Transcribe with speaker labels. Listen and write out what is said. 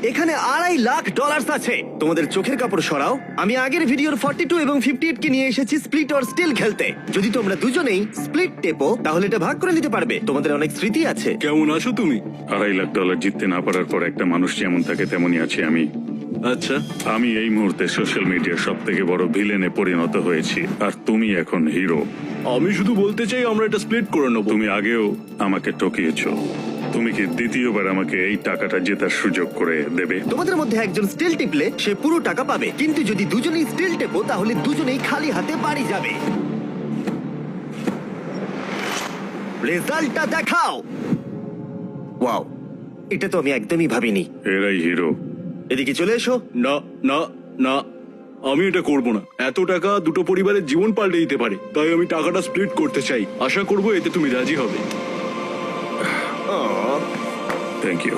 Speaker 1: এখানে $2.5 লাখ আছে। তোমাদের চোখের কাপড় সরাও। আমি আগের ভিডিওর 42 এবং 58 কে নিয়ে এসেছি স্প্লিট অর স্টিল খেলতে। যদি তোমরা দুজনেই স্প্লিট টেপো তাহলে এটা ভাগ করে নিতে পারবে। তোমাদের অনেক স্মৃতি আছে।
Speaker 2: কেমন আছো তুমি?
Speaker 3: $2.5 লাখ জিততে না পারার পর একটা মানুষ যেমন থাকে তেমনই আছি আমি।
Speaker 2: আচ্ছা,
Speaker 3: আমি এই মুহূর্তে সোশ্যাল মিডিয়ার সব থেকে বড় ভিলেনে পরিণত হয়েছি, আর তুমি এখন হিরো।
Speaker 2: আমি শুধু বলতে চাই আমরা এটা স্প্লিট করে নেবো।
Speaker 3: তুমি আগেও আমাকে ঠকিয়েছো, তুমি কি দ্বিতীয়বার আমাকে এই টাকাটা জেতার সুযোগ করে দেবে?
Speaker 1: তোমাদের মধ্যে একজন স্টিল টিপলে সে পুরো টাকা পাবে, কিন্তু যদি দুজনেই স্টিল টেপো তাহলে দুজনেই খালি হাতে বাড়ি যাবে। রেজাল্টটা দেখাও। ওয়াও, এটা তো আমি একদমই ভাবিনি।
Speaker 3: এরাই হিরো।
Speaker 1: এদিকে চলে এসো।
Speaker 2: না না না, আমি এটা করব না। এত টাকা দুটো পরিবারের জীবন পাল্টে দিতে পারে, তাই আমি টাকাটা স্প্লিট করতে চাই। আশা করবো এতে তুমি রাজি হবে।
Speaker 3: Thank you.